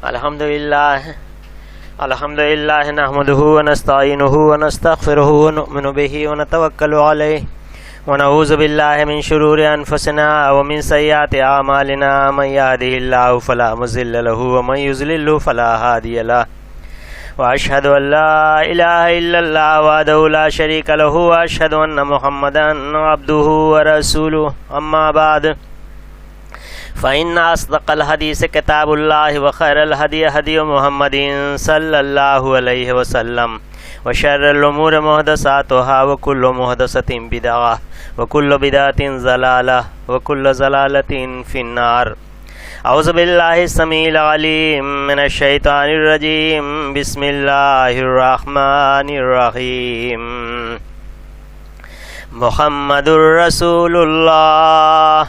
الحمد لله نحمده ونستعينه ونستغفره ونؤمن به ونتوكل عليه ونعوذ بالله من شرور أنفسنا ومن سيئات أعمالنا من يهده الله فلا مضل له ومن يضلل فلا هادي له وأشهد أن لا إله إلا الله وحده لا شريك له وأشهد أن محمدا عبده ورسوله أما بعد فإن أصدق الحديث كتاب الله وخير الهدي هدي محمد صلى الله عليه وسلم وشر الأمور محدثاتها وكل محدثة بدعة وكل بدعة ضلالة وكل ضلالة في النار. أعوذ بالله السميع العليم من الشيطان الرجيم. بسم الله الرحمن الرحيم. محمد رسول الله.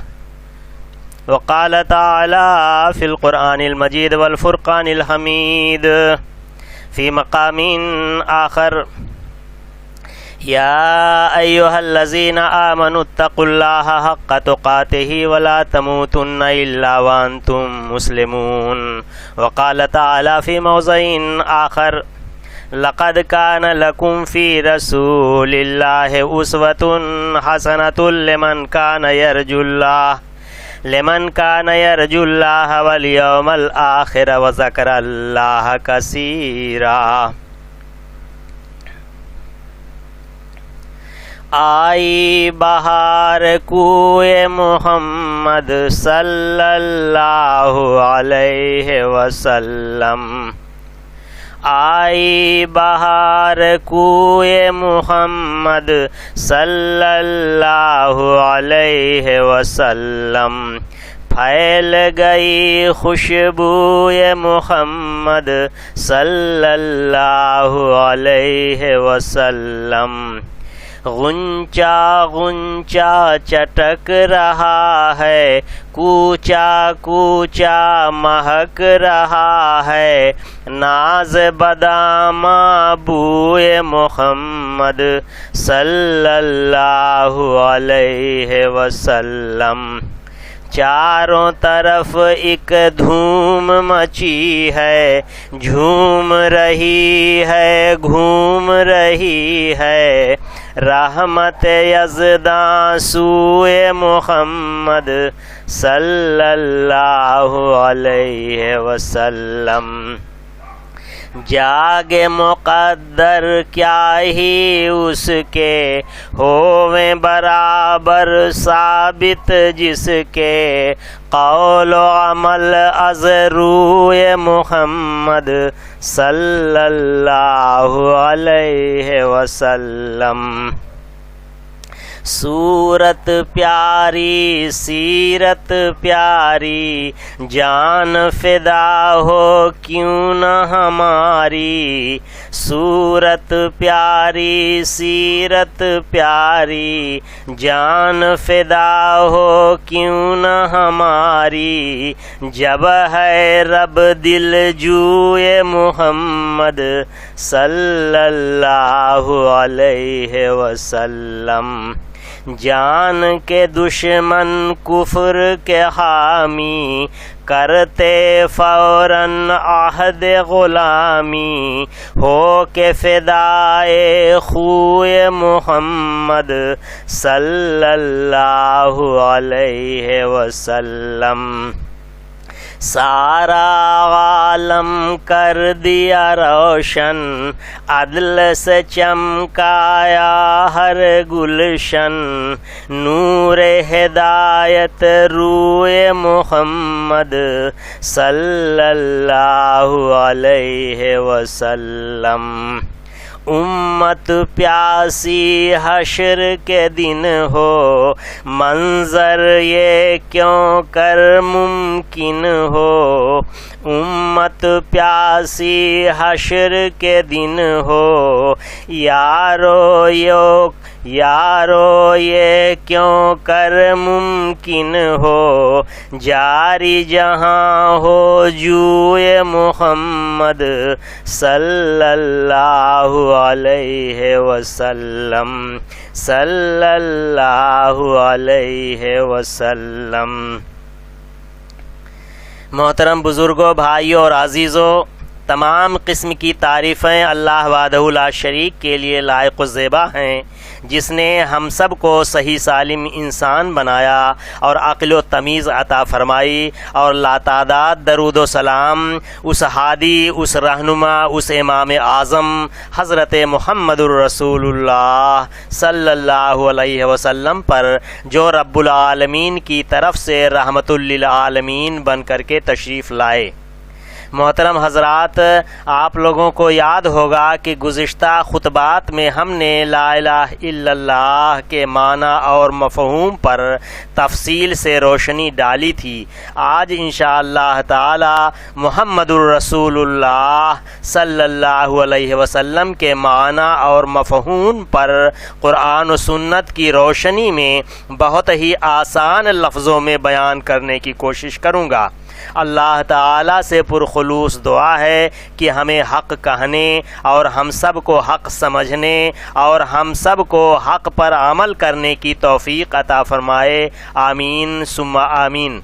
وقال تعالى في القرآن المجيد والفرقان الحميد في مقام آخر: يا أيها الذين آمنوا اتقوا الله حق تقاته ولا تموتن إلا وأنتم مسلمون. وقال تعالى في موضع آخر: لقد كان لكم في رسول الله أسوة حسنة لمن كان يرجو الله واليوم الآخر وذكر الله كثيرا. آئی بہار کوئے محمد صلی اللہ علیہ وسلم. آئی بہار کوئے محمد صلی اللہ علیہ وسلم. پھیل گئی خوشبوئے محمد صلی اللہ علیہ وسلم. غنچہ غنچہ چٹک رہا ہے، کوچا کوچا مہک رہا ہے. ناز بدامہ بوئے محمد صلی اللہ علیہ وسلم. چاروں طرف ایک دھوم مچی ہے، جھوم رہی ہے گھوم رہی ہے. رحمت یزداں سوئے محمد صلی اللہ علیہ وسلم. جاگے مقدر کیا ہی اس کے ہوویں برابر ثابت جس کے قول و عمل از روئے محمد صلی اللہ علیہ وسلم. صورت پیاری سیرت پیاری، جان فدا ہو کیوں نہ ہماری. صورت پیاری سیرت پیاری، جان فدا ہو کیوں نہ ہماری. جب ہے رب دل جوئے محمد صلی اللہ علیہ وسلم. جان کے دشمن کفر کے حامی، کرتے فوراً عہد غلامی. ہو کے فدائے خوئے محمد صلی اللہ علیہ وسلم. سارا عالم کر دیا روشن، عدل سے چمکایا ہر گلشن. نور ہدایت روئے محمد صلی اللہ علیہ وسلم. امت پیاسی حشر کے دن ہو، منظر یہ کیوں کر ممکن ہو. امت پیاسی حشر کے دن ہو، یارو یہ کیوں کر ممکن ہو. جاری جہاں ہو جوئے محمد صلی اللہ علیہ وسلم صلی اللہ علیہ وسلم. محترم بزرگوں، بھائیوں اور عزیزوں، تمام قسم کی تعریفیں اللہ وحدہ لا شریک کے لیے لائق و زیبا ہیں، جس نے ہم سب کو صحیح سالم انسان بنایا اور عقل و تمیز عطا فرمائی، اور لاتعداد درود و سلام اس ہادی، اس رہنما، اس امام اعظم حضرت محمد الرسول اللہ صلی اللہ علیہ وسلم پر، جو رب العالمین کی طرف سے رحمت للعالمین بن کر کے تشریف لائے۔ محترم حضرات، آپ لوگوں کو یاد ہوگا کہ گزشتہ خطبات میں ہم نے لا الہ الا اللہ کے معنی اور مفہوم پر تفصیل سے روشنی ڈالی تھی۔ آج انشاءاللہ تعالی محمد الرسول اللہ صلی اللہ علیہ وسلم کے معنی اور مفہوم پر قرآن و سنت کی روشنی میں بہت ہی آسان لفظوں میں بیان کرنے کی کوشش کروں گا۔ اللہ تعالیٰ سے پرخلوص دعا ہے کہ ہمیں حق کہنے اور ہم سب کو حق سمجھنے اور ہم سب کو حق پر عمل کرنے کی توفیق عطا فرمائے، آمین ثم آمین۔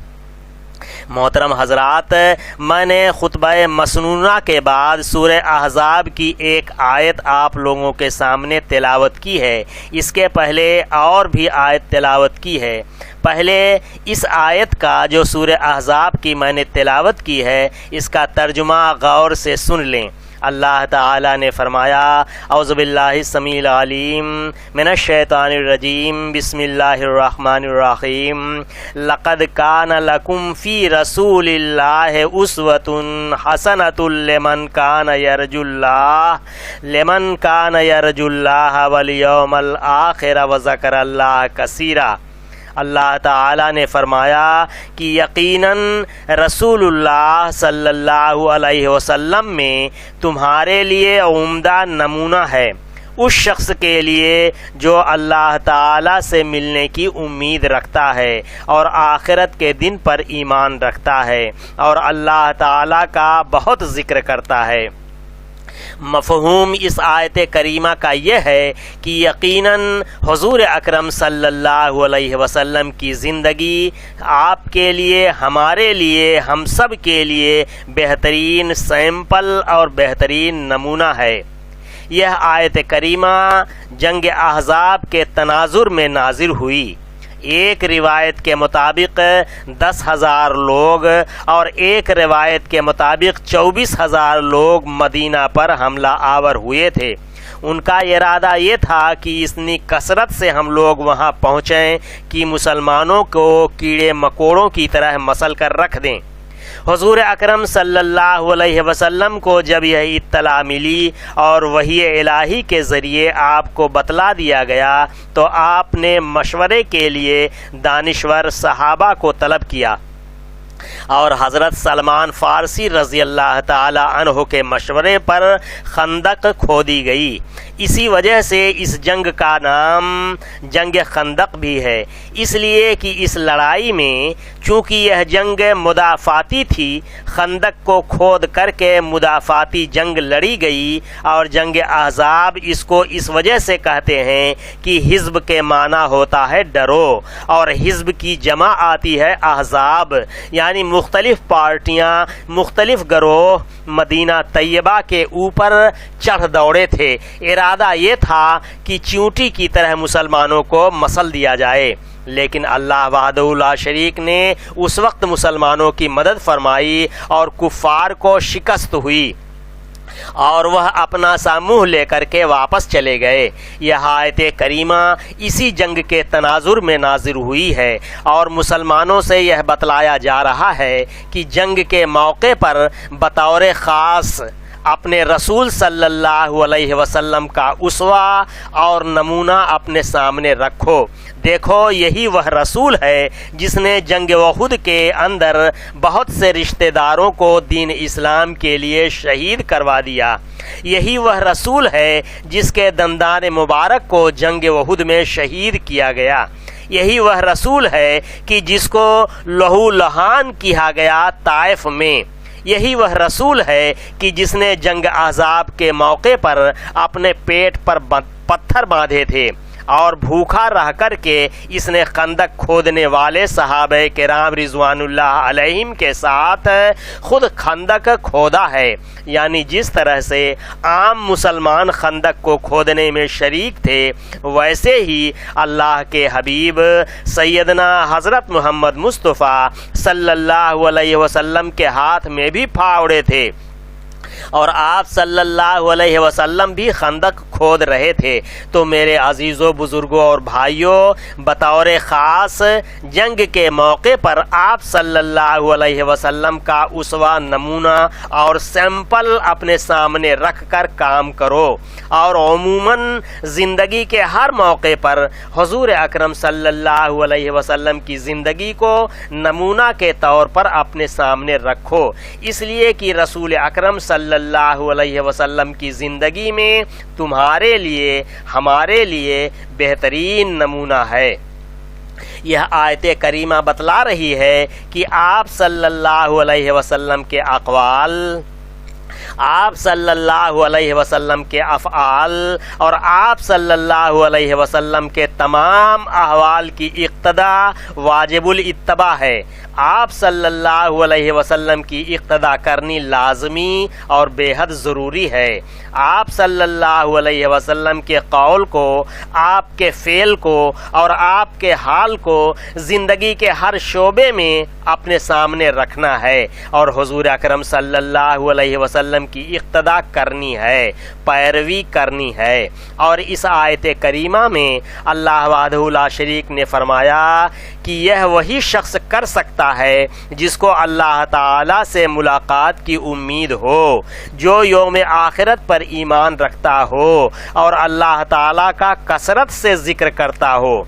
محترم حضرات، میں نے خطبہ مسنونہ کے بعد سورہ احزاب کی ایک آیت آپ لوگوں کے سامنے تلاوت کی ہے۔ اس کے پہلے اور بھی آیت تلاوت کی ہے۔ پہلے اس آیت کا جو سورہ احزاب کی میں نے تلاوت کی ہے، اس کا ترجمہ غور سے سن لیں۔ اللہ تعالی نے فرمایا، اعوذ باللہ السمیع العلیم من الشیطان الرجیم، بسم اللہ الرحمن الرحیم، لقد کان لکم فی رسول اللہ اسوۃ حسنۃ لمن کان یرجو اللہ والیوم الآخر وذکر اللہ کثیرا۔ اللہ تعالیٰ نے فرمایا کہ یقیناً رسول اللہ صلی اللہ علیہ وسلم میں تمہارے لیے عمدہ نمونہ ہے، اس شخص کے لیے جو اللہ تعالیٰ سے ملنے کی امید رکھتا ہے اور آخرت کے دن پر ایمان رکھتا ہے اور اللہ تعالیٰ کا بہت ذکر کرتا ہے۔ مفہوم اس آیت کریمہ کا یہ ہے کہ یقیناً حضور اکرم صلی اللہ علیہ وسلم کی زندگی آپ کے لیے، ہمارے لیے، ہم سب کے لیے بہترین سیمپل اور بہترین نمونہ ہے۔ یہ آیت کریمہ جنگ احزاب کے تناظر میں نازل ہوئی۔ ایک روایت کے مطابق 10,000 لوگ اور ایک روایت کے مطابق 24,000 لوگ مدینہ پر حملہ آور ہوئے تھے۔ ان کا ارادہ یہ تھا کہ اتنی کثرت سے ہم لوگ وہاں پہنچیں کہ مسلمانوں کو کیڑے مکوڑوں کی طرح مسل کر رکھ دیں۔ حضور اکرم صلی اللہ علیہ وسلم کو جب یہ اطلاع ملی اور وحی الہی کے ذریعے آپ کو بتلا دیا گیا تو آپ نے مشورے کے لیے دانشور صحابہ کو طلب کیا، اور حضرت سلمان فارسی رضی اللہ تعالی عنہ کے مشورے پر خندق کھودی گئی۔ اسی وجہ سے اس جنگ کا نام جنگ خندق بھی ہے، اس لیے کہ اس لڑائی میں چونکہ یہ جنگ مدافعتی تھی، خندق کو کھود کر کے مدافعتی جنگ لڑی گئی۔ اور جنگ احزاب اس کو اس وجہ سے کہتے ہیں کہ حزب کے معنی ہوتا ہے ڈرو، اور حزب کی جمع آتی ہے احزاب، یعنی مختلف پارٹیاں، مختلف گروہ مدینہ طیبہ کے اوپر چڑھ دوڑے تھے۔ ارادہ یہ تھا کہ چیونٹی کی طرح مسلمانوں کو مسل دیا جائے، لیکن اللہ وحدہ لا شریک نے اس وقت مسلمانوں کی مدد فرمائی اور کفار کو شکست ہوئی، اور وہ اپنا سا منہ لے کر کے واپس چلے گئے۔ یہ آیت کریمہ اسی جنگ کے تناظر میں نازل ہوئی ہے، اور مسلمانوں سے یہ بتلایا جا رہا ہے کہ جنگ کے موقع پر بطور خاص اپنے رسول صلی اللہ علیہ وسلم کا اسوہ اور نمونہ اپنے سامنے رکھو۔ دیکھو، یہی وہ رسول ہے جس نے جنگ احد کے اندر بہت سے رشتہ داروں کو دین اسلام کے لیے شہید کروا دیا۔ یہی وہ رسول ہے جس کے دندان مبارک کو جنگ احد میں شہید کیا گیا۔ یہی وہ رسول ہے کہ جس کو لہو لہان کیا گیا طائف میں۔ یہی وہ رسول ہے کہ جس نے جنگ احزاب کے موقع پر اپنے پیٹ پر پتھر باندھے تھے اور بھوکا رہ کر کے اس نے خندق کھودنے والے صحابہ کرام رضوان اللہ علیہم کے ساتھ خود خندق کھودا ہے. یعنی جس طرح سے عام مسلمان خندق کو کھودنے میں شریک تھے ویسے ہی اللہ کے حبیب سیدنا حضرت محمد مصطفیٰ صلی اللہ علیہ وسلم کے ہاتھ میں بھی پھاوڑے تھے اور آپ صلی اللہ علیہ وسلم بھی خندق کھود رہے تھے. تو میرے عزیزوں بزرگوں اور بھائیوں، بطور خاص جنگ کے موقع پر آپ صلی اللہ علیہ وسلم کا اسوہ، نمونہ اور سیمپل اپنے سامنے رکھ کر کام کرو، اور عموماً زندگی کے ہر موقع پر حضور اکرم صلی اللہ علیہ وسلم کی زندگی کو نمونہ کے طور پر اپنے سامنے رکھو، اس لیے کہ رسول اکرم صلی اللہ علیہ وسلم کی زندگی میں تمہارے لیے، ہمارے لیے بہترین نمونہ ہے. یہ آیت کریمہ بتلا رہی ہے کہ آپ صلی اللہ علیہ وسلم کے اقوال، آپ صلی اللہ علیہ وسلم کے افعال اور آپ صلی اللہ علیہ وسلم کے تمام احوال کی اقتدا واجب الاتباع ہے. آپ صلی اللہ علیہ وسلم کی اقتدا کرنی لازمی اور بے حد ضروری ہے. آپ صلی اللہ علیہ وسلم کے قول کو، آپ کے فعل کو اور آپ کے حال کو زندگی کے ہر شعبے میں اپنے سامنے رکھنا ہے اور حضور اکرم صلی اللہ علیہ وسلم کی اقتدا کرنی ہے، پیروی کرنی ہے. اور اس آیت کریمہ میں اللہ وحدہ لا شریک نے فرمایا کہ یہ وہی شخص کر سکتا ہے جس کو اللہ تعالی سے ملاقات کی امید ہو، جو یوم آخرت پر ایمان رکھتا ہو اور اللہ تعالی کا کثرت سے ذکر کرتا ہو.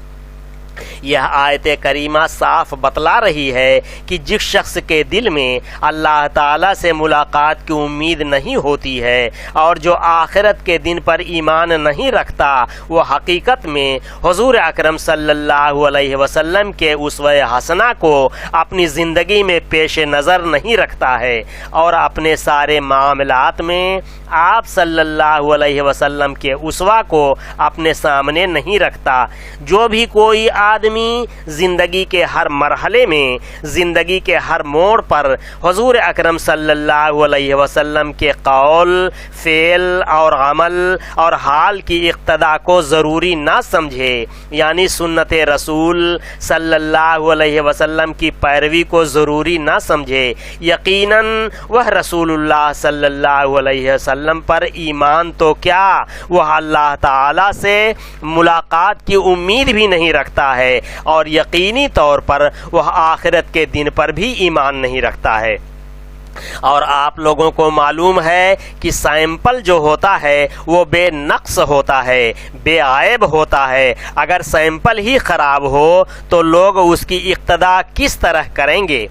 یہ آیت کریمہ صاف بتلا رہی ہے کہ جس شخص کے دل میں اللہ تعالیٰ سے ملاقات کی امید نہیں ہوتی ہے اور جو آخرت کے دن پر ایمان نہیں رکھتا، وہ حقیقت میں حضور اکرم صلی اللہ علیہ وسلم کے اسوہ حسنہ کو اپنی زندگی میں پیش نظر نہیں رکھتا ہے اور اپنے سارے معاملات میں آپ صلی اللہ علیہ وسلم کے اسوہ کو اپنے سامنے نہیں رکھتا. جو بھی کوئی آدمی زندگی کے ہر مرحلے میں، زندگی کے ہر موڑ پر حضور اکرم صلی اللہ علیہ وسلم کے قول، فعل اور عمل اور حال کی اقتدا کو ضروری نہ سمجھے، یعنی سنت رسول صلی اللہ علیہ وسلم کی پیروی کو ضروری نہ سمجھے، یقیناً وہ رسول اللہ صلی اللہ علیہ وسلم پر ایمان تو کیا، وہ اللہ تعالی سے ملاقات کی امید بھی نہیں رکھتا ہے اور یقینی طور پر وہ آخرت کے دن پر بھی ایمان نہیں رکھتا ہے. اور آپ لوگوں کو معلوم ہے کہ سیمپل جو ہوتا ہے وہ بے نقص ہوتا ہے، بے عیب ہوتا ہے. اگر سیمپل ہی خراب ہو تو لوگ اس کی اقتدا کس طرح کریں گے؟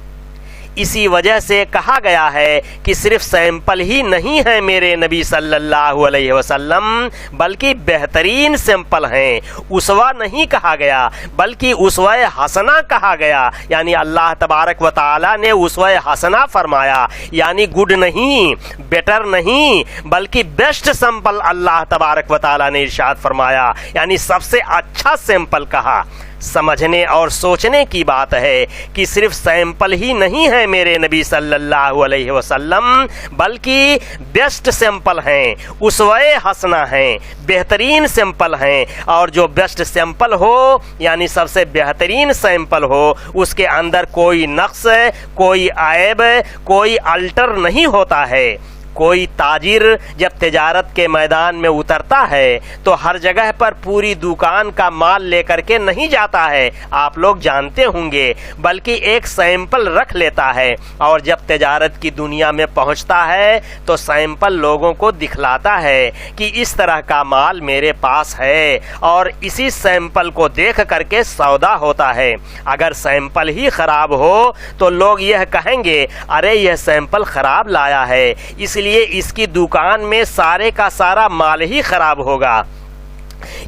اسی وجہ سے کہا گیا ہے کہ صرف سیمپل ہی نہیں ہے میرے نبی صلی اللہ علیہ وسلم، بلکہ بہترین سیمپل ہیں. اسوہ نہیں کہا گیا بلکہ اسوہ حسنہ کہا گیا، یعنی اللہ تبارک و تعالی نے اسوہ حسنہ فرمایا، یعنی گڈ نہیں، بیٹر نہیں، بلکہ بیسٹ سیمپل اللہ تبارک و تعالی نے ارشاد فرمایا، یعنی سب سے اچھا سیمپل کہا. سمجھنے اور سوچنے کی بات ہے کہ صرف سیمپل ہی نہیں ہے میرے نبی صلی اللہ علیہ وسلم، بلکہ بیسٹ سیمپل ہیں، اسوہ حسنہ ہیں، بہترین سیمپل ہیں. اور جو بیسٹ سیمپل ہو یعنی سب سے بہترین سیمپل ہو، اس کے اندر کوئی نقص، کوئی عیب، کوئی الٹر نہیں ہوتا ہے. کوئی تاجر جب تجارت کے میدان میں اترتا ہے تو ہر جگہ پر پوری دکان کا مال لے کر کے نہیں جاتا ہے، آپ لوگ جانتے ہوں گے، بلکہ ایک سیمپل رکھ لیتا ہے اور جب تجارت کی دنیا میں پہنچتا ہے تو سیمپل لوگوں کو دکھلاتا ہے کہ اس طرح کا مال میرے پاس ہے اور اسی سیمپل کو دیکھ کر کے سودا ہوتا ہے. اگر سیمپل ہی خراب ہو تو لوگ یہ کہیں گے ارے یہ سیمپل خراب لایا ہے، اس لیے اس کی دکان میں سارے کا سارا مال ہی خراب ہوگا.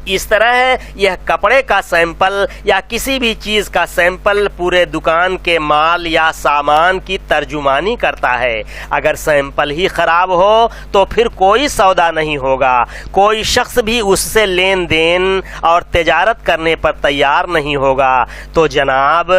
اس طرح یہ کپڑے کا سیمپل یا کسی بھی چیز کا سیمپل پورے دکان کے مال یا سامان کی ترجمانی کرتا ہے۔ اگر سیمپل ہی خراب ہو تو پھر کوئی سودا نہیں ہوگا، کوئی شخص بھی اس سے لین دین اور تجارت کرنے پر تیار نہیں ہوگا۔ تو جناب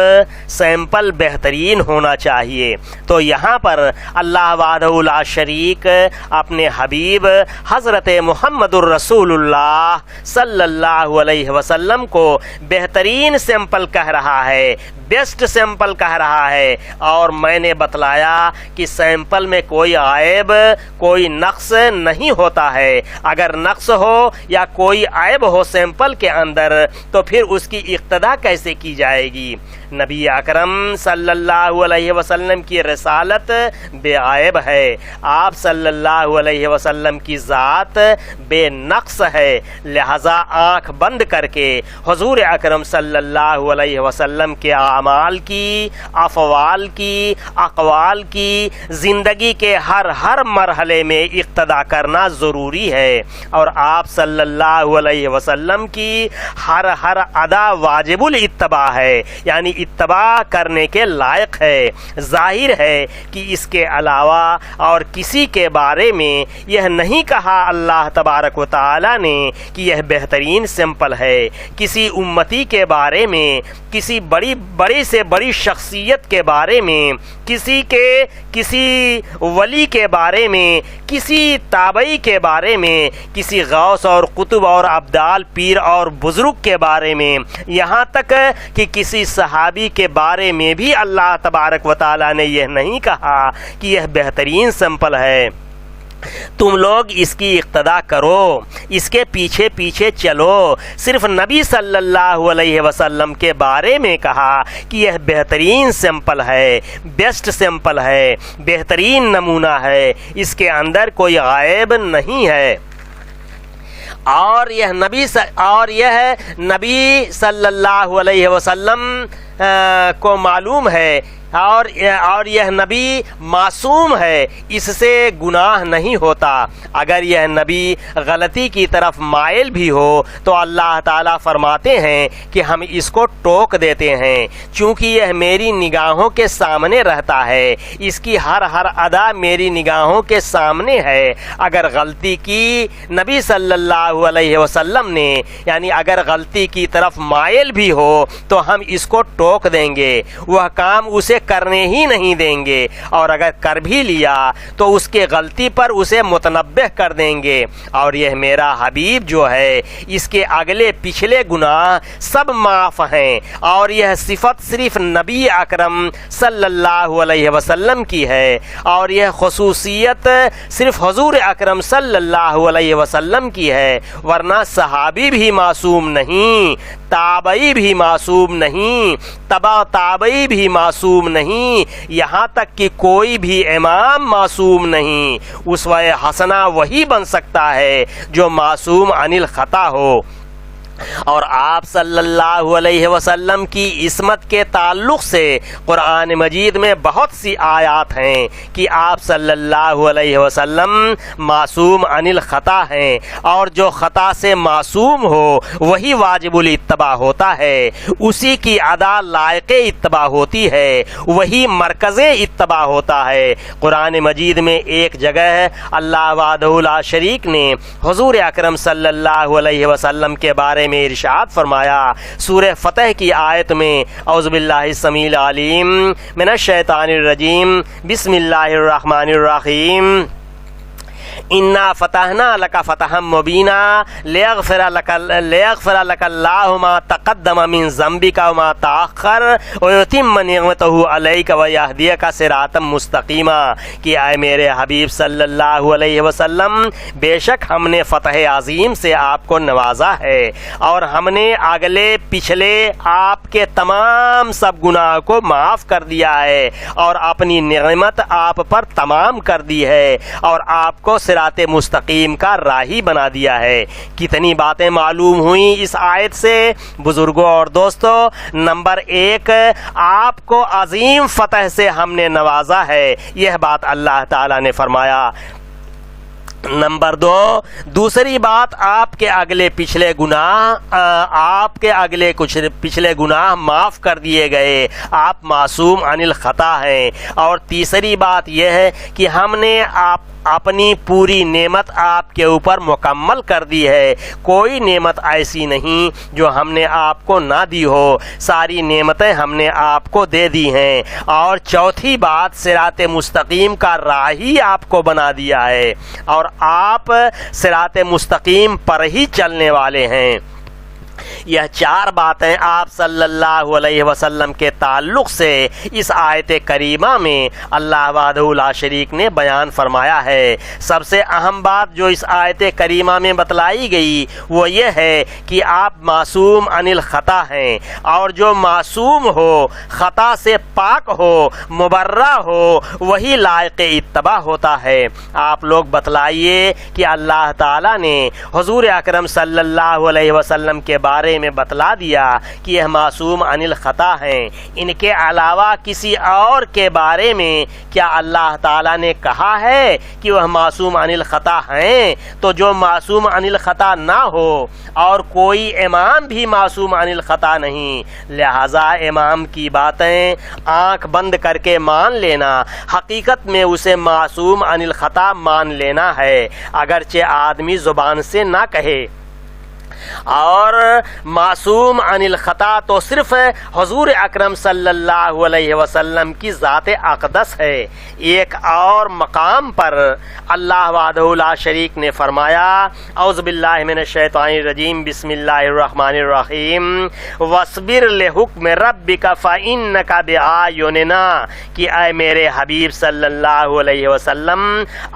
سیمپل بہترین ہونا چاہیے۔ تو یہاں پر اللہ وحدہ لا شریک اپنے حبیب حضرت محمد الرسول اللہ صلی اللہ علیہ وسلم کو بہترین سیمپل کہہ رہا ہے، بیسٹ سیمپل کہہ رہا ہے، اور میں نے بتلایا کہ سیمپل میں کوئی عیب کوئی نقص نہیں ہوتا ہے۔ اگر نقص ہو یا کوئی عیب ہو سیمپل کے اندر تو پھر اس کی اقتدا کیسے کی جائے گی؟ نبی اکرم صلی اللہ علیہ وسلم کی رسالت بے عیب ہے، آپ صلی اللہ علیہ وسلم کی ذات بے نقص ہے، لہذا آنکھ بند کر کے حضور اکرم صلی اللہ علیہ وسلم کے اعمال کی، افعال کی، اقوال کی زندگی کے ہر مرحلے میں اقتدا کرنا ضروری ہے، اور آپ صلی اللہ علیہ وسلم کی ہر ادا واجب الاتباع ہے، یعنی اتباع کرنے کے لائق ہے۔ ظاہر ہے کہ اس کے علاوہ اور کسی کے بارے میں یہ نہیں کہا اللہ تبارک و تعالی نے کہ یہ بہترین سیمپل ہے۔ کسی امتی کے بارے میں، کسی بڑی سے بڑی شخصیت کے بارے میں، کسی ولی کے بارے میں، کسی تابعی کے بارے میں، کسی غوث اور قطب اور ابدال پیر اور بزرگ کے بارے میں، یہاں تک کہ کسی صحابی کے بارے میں بھی اللہ تبارک و تعالی نے یہ نہیں کہا کہ یہ بہترین سیمپل ہے۔ تم لوگ اس کی اقتدا کرو، اس کے پیچھے پیچھے چلو۔ صرف نبی صلی اللہ علیہ وسلم کے بارے میں کہا کہ یہ بہترین سیمپل ہے، بیسٹ سیمپل ہے، بہترین نمونہ ہے، اس کے اندر کوئی عیب نہیں ہے۔ اور یہ نبی صلی اللہ علیہ وسلم کو معلوم ہے، اور یہ نبی معصوم ہے، اس سے گناہ نہیں ہوتا۔ اگر یہ نبی غلطی کی طرف مائل بھی ہو تو اللہ تعالیٰ فرماتے ہیں کہ ہم اس کو ٹوک دیتے ہیں، چونکہ یہ میری نگاہوں کے سامنے رہتا ہے، اس کی ہر ادا میری نگاہوں کے سامنے ہے۔ اگر غلطی کی نبی صلی اللہ علیہ وسلم نے، یعنی اگر غلطی کی طرف مائل بھی ہو تو ہم اس کو ٹوک دیں گے، وہ کام اسے کرنے ہی نہیں دیں گے، اور اگر کر بھی لیا تو اس کے غلطی پر اسے متنبہ کر دیں گے۔ اور یہ میرا حبیب جو ہے، اس کے اگلے پچھلے گناہ سب معاف ہیں، اور یہ صفت صرف نبی اکرم صلی اللہ علیہ وسلم کی ہے، اور یہ خصوصیت صرف حضور اکرم صلی اللہ علیہ وسلم کی ہے، ورنہ صحابی بھی معصوم نہیں، تابعی بھی معصوم نہیں، تبع تابعی بھی معصوم نہیں، یہاں تک کہ کوئی بھی امام معصوم نہیں۔ اسوہ حسنہ وہی بن سکتا ہے جو معصوم عن الخطا ہو۔ اور آپ صلی اللہ علیہ وسلم کی عصمت کے تعلق سے قرآن مجید میں بہت سی آیات ہیں کہ آپ صلی اللہ علیہ وسلم معصوم عن الخطا ہیں، اور جو خطا سے معصوم ہو وہی واجب الاتباع ہوتا ہے، اسی کی ادا لائق اتباع ہوتی ہے، وہی مرکز اتباع ہوتا ہے۔ قرآن مجید میں ایک جگہ اللہ وحدہ لا شریک نے حضور اکرم صلی اللہ علیہ وسلم کے بارے میں ارشاد فرمایا، سورہ فتح کی آیت میں، اعوذ باللہ السمیع العلیم من الشیطان الرجیم، بسم اللہ الرحمن الرحیم، انا فتحنا لک فتحا مبینا لیغفر لک اللہ ما تقدم من ذنبک وما تأخر ویتم نعمتہ علیک ویہدیک صراطا مستقیما، کہ اے میرے حبیب صلی اللہ علیہ وسلم، بے شک ہم نے فتح عظیم سے آپ کو نوازا ہے، اور ہم نے اگلے پچھلے آپ کے تمام سب گناہ کو معاف کر دیا ہے، اور اپنی نعمت آپ پر تمام کر دی ہے، اور آپ کو صراط مستقیم کا راہی بنا دیا ہے۔ کتنی باتیں معلوم ہوئیں اس آیت سے بزرگوں اور دوستوں۔ نمبر 1، آپ کو عظیم فتح سے ہم نے نوازا ہے، یہ بات اللہ تعالیٰ نے فرمایا۔ نمبر 2، دوسری بات آپ کے اگلے پچھلے گناہ معاف کر دیے گئے، آپ معصوم عن الخطا ہیں۔ اور تیسری بات یہ ہے کہ ہم نے اپنی پوری نعمت آپ کے اوپر مکمل کر دی ہے، کوئی نعمت ایسی نہیں جو ہم نے آپ کو نہ دی ہو، ساری نعمتیں ہم نے آپ کو دے دی ہیں۔ اور چوتھی بات، صراط مستقیم کا راہی آپ کو بنا دیا ہے اور آپ صراط مستقیم پر ہی چلنے والے ہیں۔ یہ 4 باتیں آپ صلی اللہ علیہ وسلم کے تعلق سے اس آیت کریمہ میں اللہ وحدہ لا شریک نے بیان فرمایا ہے۔ سب سے اہم بات جو اس آیت کریمہ میں بتلائی گئی وہ یہ ہے کہ آپ معصوم عن الخطا ہیں، اور جو معصوم ہو، خطا سے پاک ہو، مبرہ ہو، وہی لائق اتباع ہوتا ہے۔ آپ لوگ بتلائیے کہ اللہ تعالیٰ نے حضور اکرم صلی اللہ علیہ وسلم کے بارے میں بتلا دیا کہ یہ معصوم عن الخطا ہیں، ان کے علاوہ کسی اور کے بارے میں کیا اللہ تعالیٰ نے کہا ہے کہ وہ معصوم عن الخطا ہیں؟ تو جو معصوم عن الخطا نہ ہو، اور کوئی امام بھی معصوم عن الخطا نہیں، لہذا امام کی باتیں آنکھ بند کر کے مان لینا، حقیقت میں اسے معصوم عن الخطا مان لینا ہے، اگرچہ آدمی زبان سے نہ کہے۔ اور معصوم عن الخطا تو صرف حضور اکرم صلی اللہ علیہ وسلم کی ذات اقدس ہے۔ ایک اور مقام پر اللہ وحدہ لا شریک نے فرمایا، اعوذ باللہ من الشیطان الرجیم، بسم اللہ الرحمن الرحیم، واصبر لحکم ربک فانک بأعیننا، کہ اے میرے حبیب صلی اللہ علیہ وسلم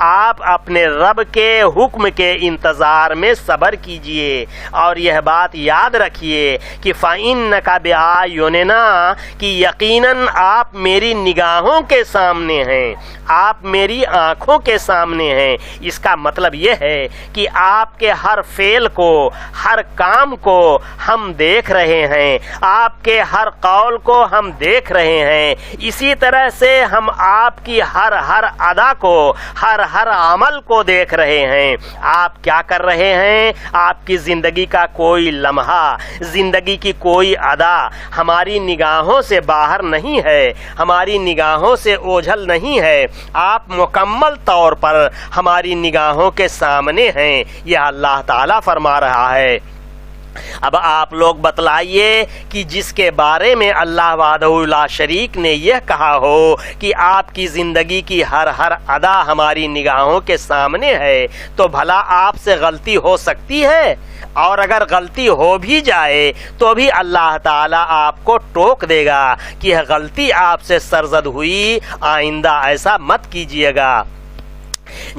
آپ اپنے رب کے حکم کے انتظار میں صبر کیجئے، اور یہ بات یاد رکھیے کہ فَإِنَّكَ بِأَعْيُنِنَا، کہ یقیناً آپ میری نگاہوں کے سامنے ہیں، آپ میری آنکھوں کے سامنے ہیں۔ اس کا مطلب یہ ہے کہ آپ کے ہر فعل کو، ہر کام کو ہم دیکھ رہے ہیں، آپ کے ہر قول کو ہم دیکھ رہے ہیں، اسی طرح سے ہم آپ کی ہر ادا کو، ہر عمل کو دیکھ رہے ہیں۔ آپ کیا کر رہے ہیں؟ آپ کی زندگی کا کوئی لمحہ، زندگی کی کوئی ادا ہماری نگاہوں سے باہر نہیں ہے، ہماری نگاہوں سے اوجھل نہیں ہے، آپ مکمل طور پر ہماری نگاہوں کے سامنے ہیں، یہ اللہ تعالیٰ فرما رہا ہے۔ اب آپ لوگ بتلائیے کہ جس کے بارے میں اللہ وحدہ لا شریک نے یہ کہا ہو کہ آپ کی زندگی کی ہر ادا ہماری نگاہوں کے سامنے ہے، تو بھلا آپ سے غلطی ہو سکتی ہے؟ اور اگر غلطی ہو بھی جائے تو بھی اللہ تعالیٰ آپ کو ٹوک دے گا کہ یہ غلطی آپ سے سرزد ہوئی، آئندہ ایسا مت کیجیے گا۔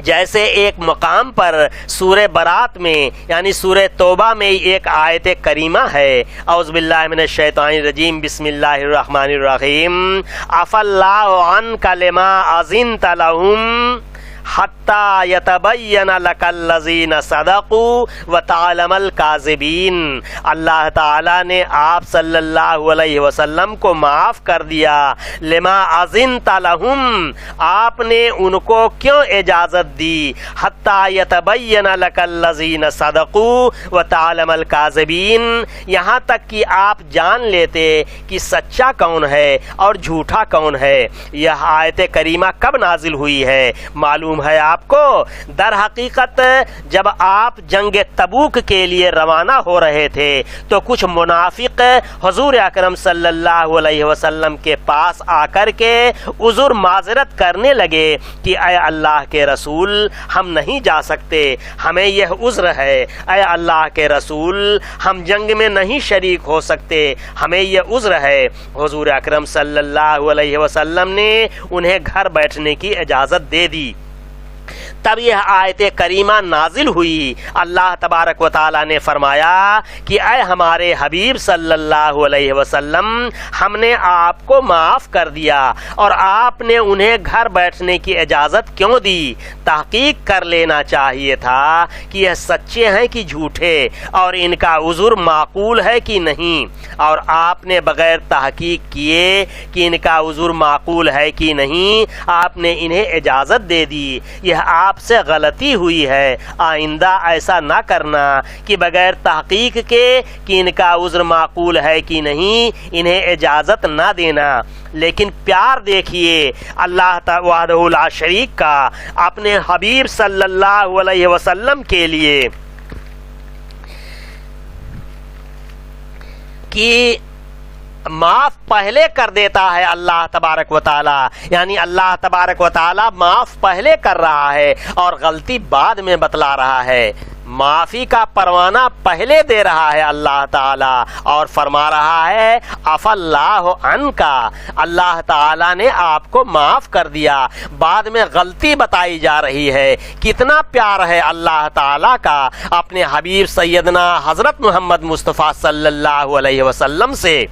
جیسے ایک مقام پر سورہ برات میں یعنی سورہ توبہ میں ایک آیت کریمہ ہے، اعوذ باللہ من الشیطان الرجیم، بسم اللہ الرحمن الرحیم، عفا اللہ عنک لما اذنت لهم حتی یتبین لک الذین صدقوا وتعلم الکاذبین۔ اللہ تعالیٰ نے آپ صلی اللہ علیہ وسلم کو معاف کر دیا، لما اذنت لهم، آپ نے ان کو کیوں اجازت دی، حتی یتبین لک الذین صدقوا وتعلم الکاذبین، یہاں تک کہ آپ جان لیتے کہ سچا کون ہے اور جھوٹا کون ہے۔ یہ آیت کریمہ کب نازل ہوئی ہے معلوم ہے آپ کو؟ در حقیقت جب آپ جنگ تبوک کے لیے روانہ ہو رہے تھے تو کچھ منافق حضور اکرم صلی اللہ علیہ وسلم کے پاس آ کر کے عذر معذرت کرنے لگے کہ اے اللہ کے رسول ہم نہیں جا سکتے، ہمیں یہ عذر ہے، اے اللہ کے رسول ہم جنگ میں نہیں شریک ہو سکتے، ہمیں یہ عذر ہے۔ حضور اکرم صلی اللہ علیہ وسلم نے انہیں گھر بیٹھنے کی اجازت دے دی۔ تب یہ آیت کریمہ نازل ہوئی، اللہ تبارک و تعالیٰ نے فرمایا کہ اے ہمارے حبیب صلی اللہ علیہ وسلم ہم نے آپ کو معاف کر دیا اور آپ نے انہیں گھر بیٹھنے کی اجازت کیوں دی؟ تحقیق کر لینا چاہیے تھا کہ یہ سچے ہیں کہ جھوٹے، اور ان کا عذر معقول ہے کہ نہیں، اور آپ نے بغیر تحقیق کیے کہ ان کا عذر معقول ہے کہ نہیں آپ نے انہیں اجازت دے دی۔ یہ آپ آپ سے غلطی ہوئی ہے، آئندہ ایسا نہ کرنا کہ بغیر تحقیق کے کہ ان کا عذر معقول ہے کہ نہیں انہیں اجازت نہ دینا۔ لیکن پیار دیکھیے اللہ تعالی وحدہ لا شریک کا اپنے حبیب صلی اللہ علیہ وسلم کے لیے کہ معاف پہلے کر دیتا ہے اللہ تبارک و تعالی، یعنی اللہ تبارک و تعالی معاف پہلے کر رہا ہے اور غلطی بعد میں بتلا رہا ہے۔ معافی کا پروانہ پہلے دے رہا ہے اللہ تعالی اور فرما رہا ہے عفا اللہ عنکا، اللہ تعالی نے آپ کو معاف کر دیا، بعد میں غلطی بتائی جا رہی ہے۔ کتنا پیار ہے اللہ تعالی کا اپنے حبیب سیدنا حضرت محمد مصطفیٰ صلی اللہ علیہ وسلم سے۔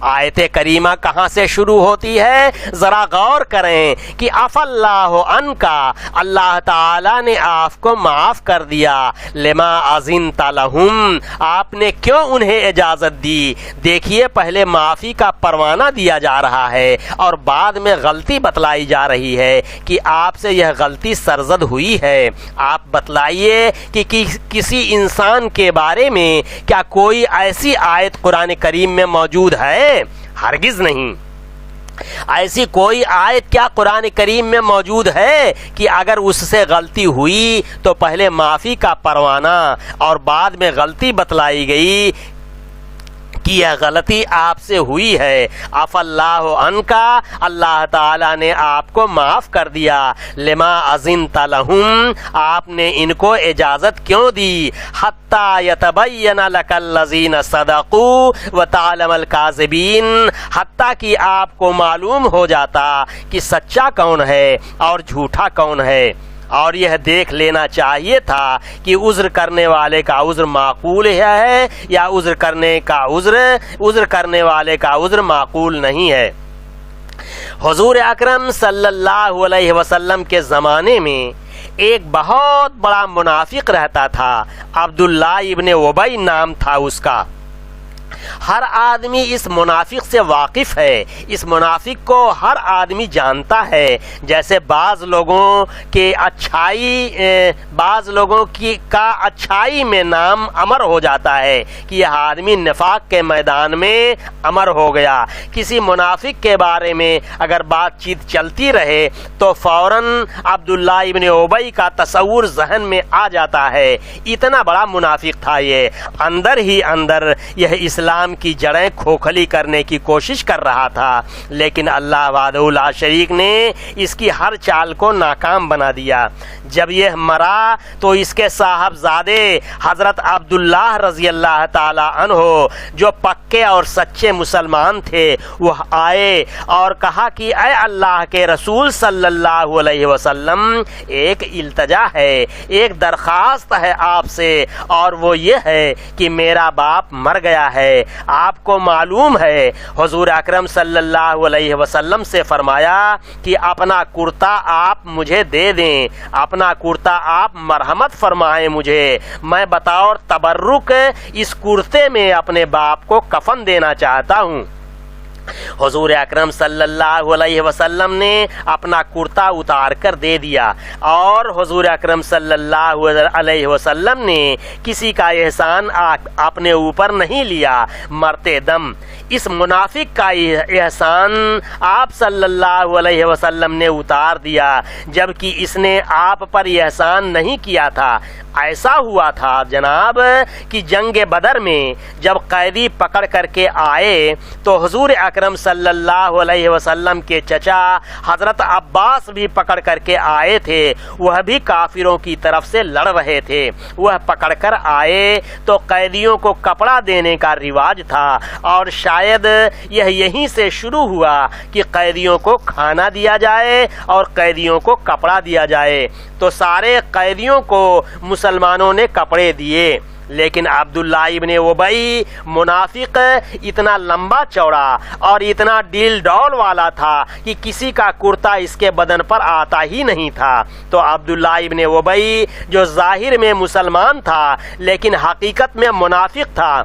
آیت کریمہ کہاں سے شروع ہوتی ہے ذرا غور کریں کہ عفا اللہ عنکا، اللہ تعالی نے آپ کو معاف کر دیا، لما اذنت لہم، آپ نے کیوں انہیں اجازت دی۔ دیکھیے پہلے معافی کا پروانہ دیا جا رہا ہے اور بعد میں غلطی بتلائی جا رہی ہے کہ آپ سے یہ غلطی سرزد ہوئی ہے۔ آپ بتلائیے کہ کسی انسان کے بارے میں کیا کوئی ایسی آیت قرآن کریم میں موجود ہے؟ ہرگز نہیں۔ ایسی کوئی آیت کیا قرآن کریم میں موجود ہے کہ اگر اس سے غلطی ہوئی تو پہلے معافی کا پروانہ اور بعد میں غلطی بتلائی گئی کہ یہ غلطی آپ سے ہوئی ہے۔ عفا اللہ عنکا، اللہ تعالیٰ نے آپ کو معاف کر دیا، لما اذنت لہم، آپ نے ان کو اجازت کیوں دی، حتی یتبین لک الذین صدقوا وتعلم الکاذبین، حتیٰ کہ آپ کو معلوم ہو جاتا کہ سچا کون ہے اور جھوٹا کون ہے۔ اور یہ دیکھ لینا چاہیے تھا کہ عذر کرنے والے کا عذر معقول ہے یا عذر کرنے والے کا عذر معقول نہیں ہے۔ حضور اکرم صلی اللہ علیہ وسلم کے زمانے میں ایک بہت بڑا منافق رہتا تھا، عبداللہ ابن ابی نام تھا اس کا۔ ہر آدمی اس منافق سے واقف ہے، اس منافق کو ہر آدمی جانتا ہے۔ جیسے بعض لوگوں کا اچھائی میں نام امر ہو جاتا ہے کہ یہ آدمی نفاق کے میدان میں امر ہو گیا۔ کسی منافق کے بارے میں اگر بات چیت چلتی رہے تو فوراً عبداللہ ابن ابی کا تصور ذہن میں آ جاتا ہے۔ اتنا بڑا منافق تھا یہ، اندر ہی اندر یہ اسلام کی جڑیں کھوکھلی کرنے کی کوشش کر رہا تھا، لیکن اللہ وحدہ لا شریک نے اس کی ہر چال کو ناکام بنا دیا۔ جب یہ مرا تو اس کے صاحبزادے حضرت عبداللہ رضی اللہ تعالی عنہ جو پکے اور سچے مسلمان تھے وہ آئے اور کہا کہ اے اللہ کے رسول صلی اللہ علیہ وسلم، ایک التجا ہے، ایک درخواست ہے آپ سے، اور وہ یہ ہے کہ میرا باپ مر گیا ہے۔ آپ کو معلوم ہے حضور اکرم صلی اللہ علیہ وسلم سے فرمایا کہ اپنا کرتا آپ مجھے دے دیں، اپنا کرتا آپ مرحمت فرمائیں مجھے، میں بطور تبرک اس کرتے میں اپنے باپ کو کفن دینا چاہتا ہوں۔ حضور اکرم صلی اللہ علیہ وسلم نے اپنا کرتا اتار کر دے دیا، اور حضور اکرم صلی اللہ علیہ وسلم نے کسی کا احسان اپنے اوپر نہیں لیا۔ مرتے دم اس منافق کا احسان آپ صلی اللہ علیہ وسلم نے اتار دیا، جبکہ اس نے آپ پر احسان نہیں کیا تھا۔ ایسا ہوا تھا جناب کہ جنگ بدر میں جب قیدی پکڑ کر کے آئے تو حضور اکرم صلی اللہ علیہ وسلم کے چچا حضرت عباس بھی پکڑ کر کے آئے تھے، وہ بھی کافروں کی طرف سے لڑ رہے تھے۔ وہ پکڑ کر آئے تو قیدیوں کو کپڑا دینے کا رواج تھا، اور شاید یہیں سے شروع ہوا کہ قیدیوں کو کھانا دیا جائے اور قیدیوں کو کپڑا دیا جائے۔ تو سارے قیدیوں کو مسلمانوں نے کپڑے دیے، لیکن عبداللہ ابن ابی منافق اتنا لمبا چوڑا اور اتنا ڈیل ڈول والا تھا کہ کسی کا کرتا اس کے بدن پر آتا ہی نہیں تھا۔ تو عبداللہ ابن ابی جو ظاہر میں مسلمان تھا لیکن حقیقت میں منافق تھا،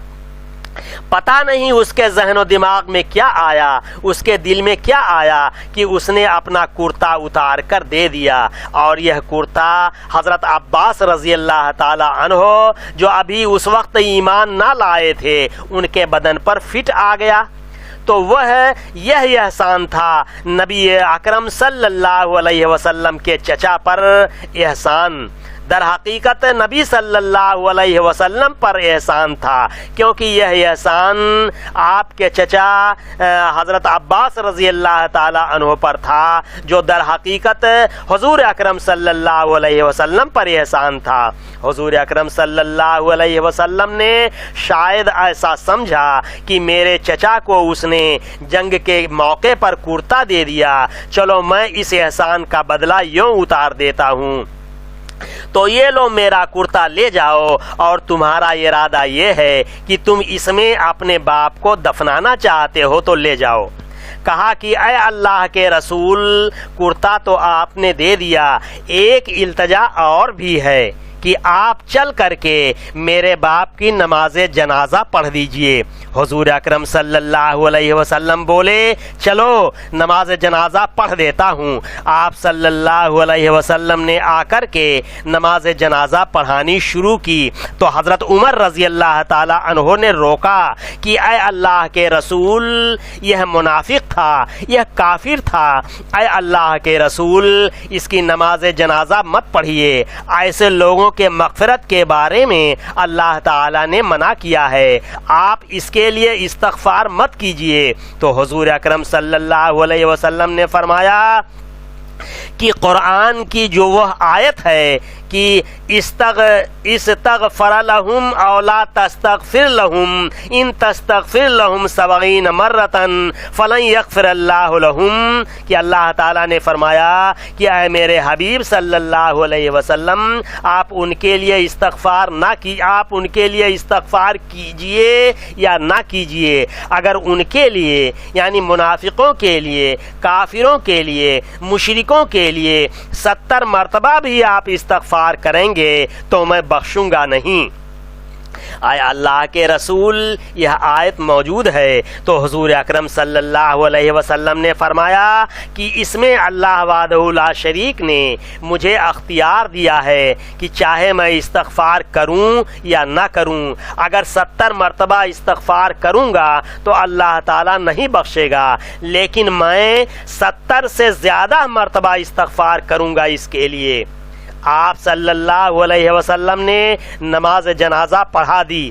پتہ نہیں اس کے ذہن و دماغ میں کیا آیا، اس کے دل میں کیا آیا کہ اس نے اپنا کرتا اتار کر دے دیا، اور یہ کرتا حضرت عباس رضی اللہ تعالی عنہ جو ابھی اس وقت ایمان نہ لائے تھے ان کے بدن پر فٹ آ گیا۔ تو وہ یہ احسان تھا نبی اکرم صلی اللہ علیہ وسلم کے چچا پر احسان، در حقیقت نبی صلی اللہ علیہ وسلم پر احسان تھا، کیونکہ یہ احسان آپ کے چچا حضرت عباس رضی اللہ تعالی عنہ پر تھا، جو در حقیقت حضور اکرم صلی اللہ علیہ وسلم پر احسان تھا۔ حضور اکرم صلی اللہ علیہ وسلم نے شاید ایسا سمجھا کہ میرے چچا کو اس نے جنگ کے موقع پر کرتا دے دیا، چلو میں اس احسان کا بدلہ یوں اتار دیتا ہوں، تو یہ لو میرا کرتا لے جاؤ، اور تمہارا ارادہ یہ ہے کہ تم اس میں اپنے باپ کو دفنانا چاہتے ہو تو لے جاؤ۔ کہا کہ اے اللہ کے رسول، کرتا تو آپ نے دے دیا، ایک التجا اور بھی ہے کہ آپ چل کر کے میرے باپ کی نماز جنازہ پڑھ دیجئے۔ حضور اکرم صلی اللہ علیہ وسلم بولے چلو نماز جنازہ پڑھ دیتا ہوں۔ آپ صلی اللہ علیہ وسلم نے آ کر کے نماز جنازہ پڑھانی شروع کی تو حضرت عمر رضی اللہ تعالی عنہ نے روکا کہ اے اللہ کے رسول، یہ منافق تھا، یہ کافر تھا، اے اللہ کے رسول اس کی نماز جنازہ مت پڑھیے، ایسے لوگوں کے مغفرت کے بارے میں اللہ تعالی نے منع کیا ہے، آپ اس کے لیے استغفار مت کیجئے۔ تو حضور اکرم صلی اللہ علیہ وسلم نے فرمایا کہ قرآن کی جو وہ آیت ہے کہ استغفر لهم او لا تستغفر لهم ان تستغفر لهم 70 مرة فلن يغفر الله لهم، کہ اللہ تعالیٰ نے فرمایا کہ اے میرے حبیب صلی اللہ علیہ وسلم، آپ ان کے لیے استغفار نہ کی، آپ ان کے لیے استغفار کیجئے یا نہ کیجئے، اگر ان کے لیے یعنی منافقوں کے لیے، کافروں کے لیے، مشرکوں کے لیے 70 مرتبہ بھی آپ استغفار کریں گے تو میں بخشوں گا نہیں۔ اے اللہ کے رسول، یہ آیت موجود ہے تو حضور اکرم صلی اللہ علیہ وسلم نے فرمایا کہ اس میں اللہ وحدہ لا شریک نے مجھے اختیار دیا ہے کہ چاہے میں استغفار کروں یا نہ کروں، اگر 70 مرتبہ استغفار کروں گا تو اللہ تعالیٰ نہیں بخشے گا، لیکن میں 70 سے زیادہ مرتبہ استغفار کروں گا اس کے لیے۔ آپ صلی اللہ علیہ وسلم نے نماز جنازہ پڑھا دی،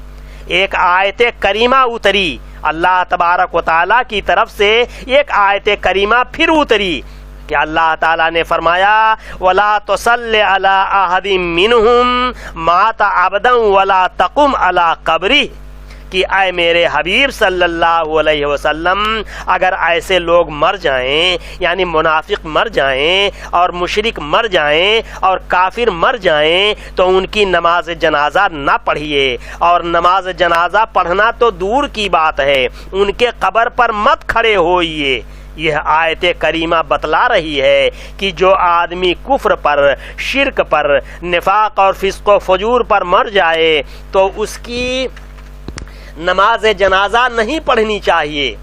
ایک آیت کریمہ اتری، اللہ تبارک و تعالیٰ کی طرف سے ایک آیت کریمہ پھر اتری کہ اللہ تعالیٰ نے فرمایا وَلَا تُصَلِّ عَلَىٰ أَحَدٍ مِّنْهُمْ مَاتَ أَبَدًا وَلَا تَقُمْ عَلَىٰ قَبْرِهِ، کہ اے میرے حبیب صلی اللہ علیہ وسلم، اگر ایسے لوگ مر جائیں یعنی منافق مر جائیں اور مشرک مر جائیں اور کافر مر جائیں تو ان کی نماز جنازہ نہ پڑھیے، اور نماز جنازہ پڑھنا تو دور کی بات ہے، ان کے قبر پر مت کھڑے ہوئیے۔ یہ آیت کریمہ بتلا رہی ہے کہ جو آدمی کفر پر، شرک پر، نفاق اور فسق و فجور پر مر جائے تو اس کی نماز جنازہ نہیں پڑھنی چاہیے۔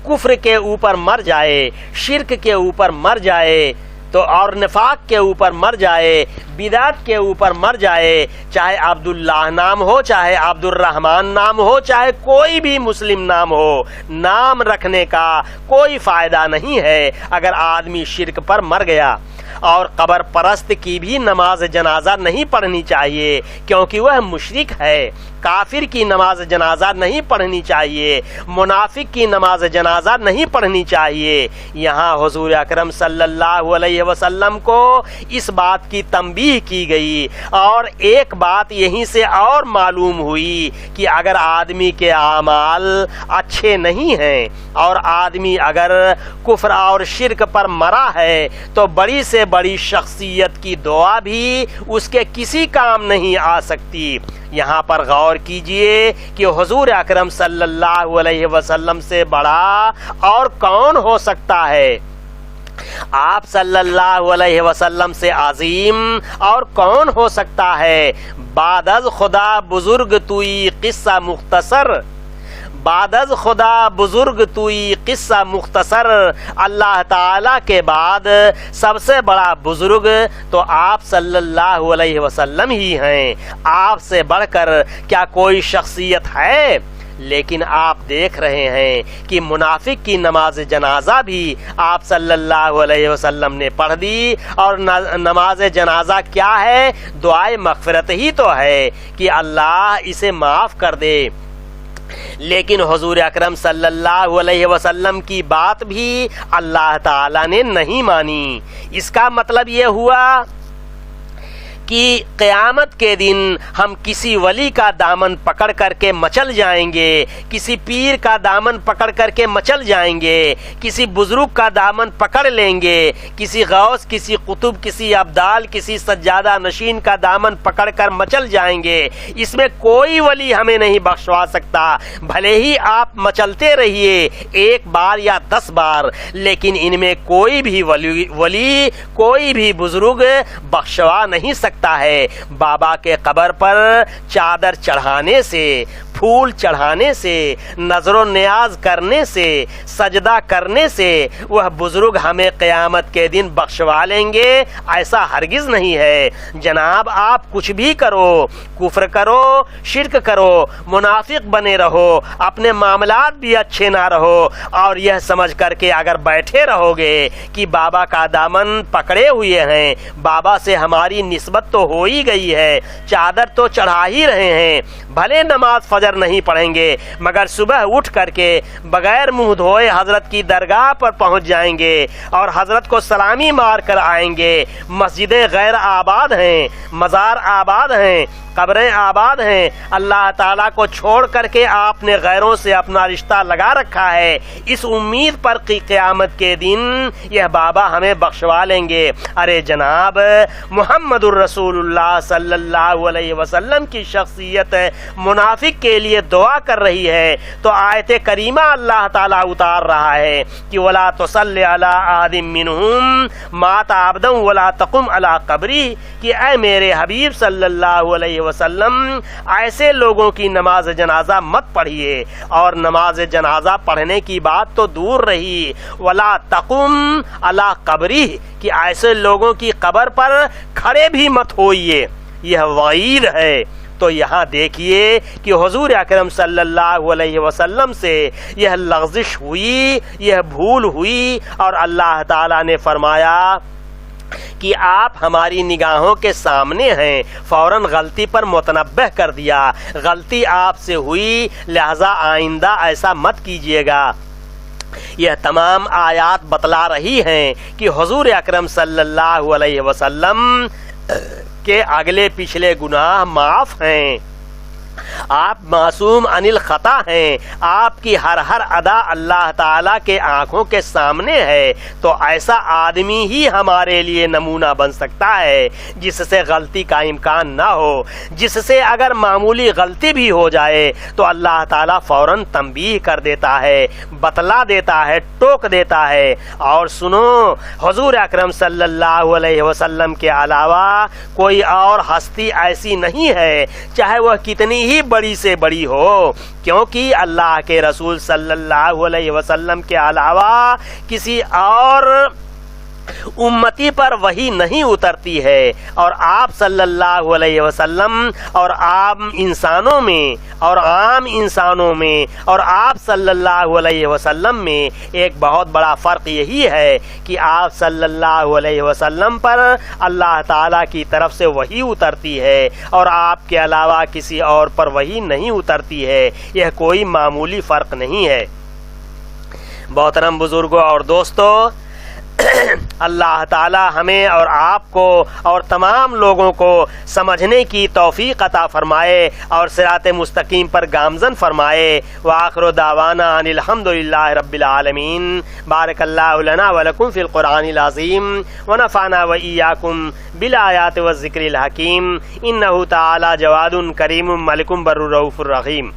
کفر کے اوپر مر جائے، شرک کے اوپر مر جائے تو اور نفاق کے اوپر مر جائے، بدعت کے اوپر مر جائے، چاہے عبداللہ نام ہو، چاہے عبد الرحمن نام ہو، چاہے کوئی بھی مسلم نام ہو، نام رکھنے کا کوئی فائدہ نہیں ہے اگر آدمی شرک پر مر گیا۔ اور قبر پرست کی بھی نماز جنازہ نہیں پڑھنی چاہیے کیونکہ وہ مشرک ہے۔ کافر کی نماز جنازہ نہیں پڑھنی چاہیے، منافق کی نماز جنازہ نہیں پڑھنی چاہیے۔ یہاں حضور اکرم صلی اللہ علیہ وسلم کو اس بات کی تنبیہ کی گئی، اور ایک بات یہیں سے اور معلوم ہوئی کہ اگر آدمی کے اعمال اچھے نہیں ہیں اور آدمی اگر کفر اور شرک پر مرا ہے تو بڑی سے بڑی شخصیت کی دعا بھی اس کے کسی کام نہیں آ سکتی۔ یہاں پر غور کیجئے کہ حضور اکرم صلی اللہ علیہ وسلم سے بڑا اور کون ہو سکتا ہے، آپ صلی اللہ علیہ وسلم سے عظیم اور کون ہو سکتا ہے۔ بعد از خدا بزرگ توئی قصہ مختصر، بعد از خدا بزرگ توئی قصہ مختصر، اللہ تعالی کے بعد سب سے بڑا بزرگ تو آپ صلی اللہ علیہ وسلم ہی ہیں، آپ سے بڑھ کر کیا کوئی شخصیت ہے؟ لیکن آپ دیکھ رہے ہیں کہ منافق کی نماز جنازہ بھی آپ صلی اللہ علیہ وسلم نے پڑھ دی، اور نماز جنازہ کیا ہے؟ دعائے مغفرت ہی تو ہے کہ اللہ اسے معاف کر دے۔ لیکن حضور اکرم صلی اللہ علیہ وسلم کی بات بھی اللہ تعالی نے نہیں مانی۔ اس کا مطلب یہ ہوا کہ قیامت کے دن ہم کسی ولی کا دامن پکڑ کر کے مچل جائیں گے، کسی پیر کا دامن پکڑ کر کے مچل جائیں گے، کسی بزرگ کا دامن پکڑ لیں گے، کسی غوث، کسی قطب، کسی ابدال، کسی سجادہ نشین کا دامن پکڑ کر مچل جائیں گے۔ اس میں کوئی ولی ہمیں نہیں بخشوا سکتا، بھلے ہی آپ مچلتے رہیے 1 بار یا 10 بار، لیکن ان میں کوئی بھی ولی کوئی بھی بزرگ بخشوا نہیں سکتا ہے۔ بابا کے قبر پر چادر چڑھانے سے، پھول چڑھانے سے، نظر و نیاز کرنے سے، سجدہ کرنے سے وہ بزرگ ہمیں قیامت کے دن بخشوا لیں گے، ایسا ہرگز نہیں ہے۔ جناب آپ کچھ بھی کرو، کفر کرو، شرک کرو، منافق بنے رہو، اپنے معاملات بھی اچھے نہ رہو، اور یہ سمجھ کر کے اگر بیٹھے رہو گے کہ بابا کا دامن پکڑے ہوئے ہیں، بابا سے ہماری نسبت تو ہو ہی گئی ہے، چادر تو چڑھا ہی رہے ہیں، بھلے نماز فجر نہیں پڑھیں گے مگر صبح اٹھ کر کے بغیر منہ دھوئے حضرت کی درگاہ پر پہنچ جائیں گے اور حضرت کو سلامی مار کر آئیں گے۔ مسجدیں غیر آباد ہیں، مزار آباد ہیں، قبریں آباد ہیں، اللہ تعالیٰ کو چھوڑ کر کے آپ نے غیروں سے اپنا رشتہ لگا رکھا ہے، اس امید پر کہ قیامت کے دن یہ بابا ہمیں بخشوا لیں گے۔ ارے جناب محمد الرسول اللہ صلی اللہ علیہ وسلم کی شخصیت منافق کے لیے دعا کر رہی ہے تو آیت کریمہ اللہ تعالیٰ اتار رہا ہے کہ وَلَا تُصَلِّ عَلَىٰ أَحَدٍ مِّنْهُمْ مَاتَ أَبَدًا وَلَا تَقُمْ عَلَىٰ قَبْرِهِ کہ اے میرے حبیب صلی اللہ علیہ وسلم ایسے لوگوں کی نماز جنازہ مت پڑھیے، اور نماز جنازہ پڑھنے کی بات تو دور رہی، وَلَا تَقُمْ عَلَىٰ قَبْرِهِ کہ ایسے لوگوں کی قبر پر کھڑے بھی مت ہوئیے، یہ وعید ہے۔ تو یہاں دیکھیے کہ حضور اکرم صلی اللہ علیہ وسلم سے یہ لغزش ہوئی، یہ بھول ہوئی، اور اللہ تعالیٰ نے فرمایا کہ آپ ہماری نگاہوں کے سامنے ہیں، فوراً غلطی پر متنبہ کر دیا، غلطی آپ سے ہوئی لہذا آئندہ ایسا مت کیجیے گا۔ یہ تمام آیات بتلا رہی ہیں کہ حضور اکرم صلی اللہ علیہ وسلم کے اگلے پچھلے گناہ معاف ہیں، آپ معصوم عن الخطا ہیں، آپ کی ہر ادا اللہ تعالیٰ کے آنکھوں کے سامنے ہے، تو ایسا آدمی ہی ہمارے لیے نمونہ بن سکتا ہے جس سے غلطی کا امکان نہ ہو، جس سے اگر معمولی غلطی بھی ہو جائے تو اللہ تعالیٰ فوراً تنبیہ کر دیتا ہے، بتلا دیتا ہے، ٹوک دیتا ہے۔ اور سنو، حضور اکرم صلی اللہ علیہ وسلم کے علاوہ کوئی اور ہستی ایسی نہیں ہے، چاہے وہ کتنی ہی بڑی سے بڑی ہو، کیونکہ اللہ کے رسول صلی اللہ علیہ وسلم کے علاوہ کسی اور امتی پر وحی نہیں اترتی ہے، اور آپ صلی اللہ علیہ وسلم اور عام انسانوں میں اور آپ صلی اللہ علیہ وسلم میں ایک بہت بڑا فرق یہی ہے کہ آپ صلی اللہ علیہ وسلم پر اللہ تعالیٰ کی طرف سے وحی اترتی ہے اور آپ کے علاوہ کسی اور پر وحی نہیں اترتی ہے۔ یہ کوئی معمولی فرق نہیں ہے۔ محترم بزرگوں اور دوستو، اللہ تعالی ہمیں اور آپ کو اور تمام لوگوں کو سمجھنے کی توفیق عطا فرمائے اور صراط مستقیم پر گامزن فرمائے۔ وآخر دعوانا ان الحمدللہ رب العالمین۔ بارک اللہ لنا ولکم فی القرآن العظیم ونفعنا وإیاکم بالآیات والذکر الحکیم۔ انہ تعالی جواد کریم ملک بر رؤوف الرحیم۔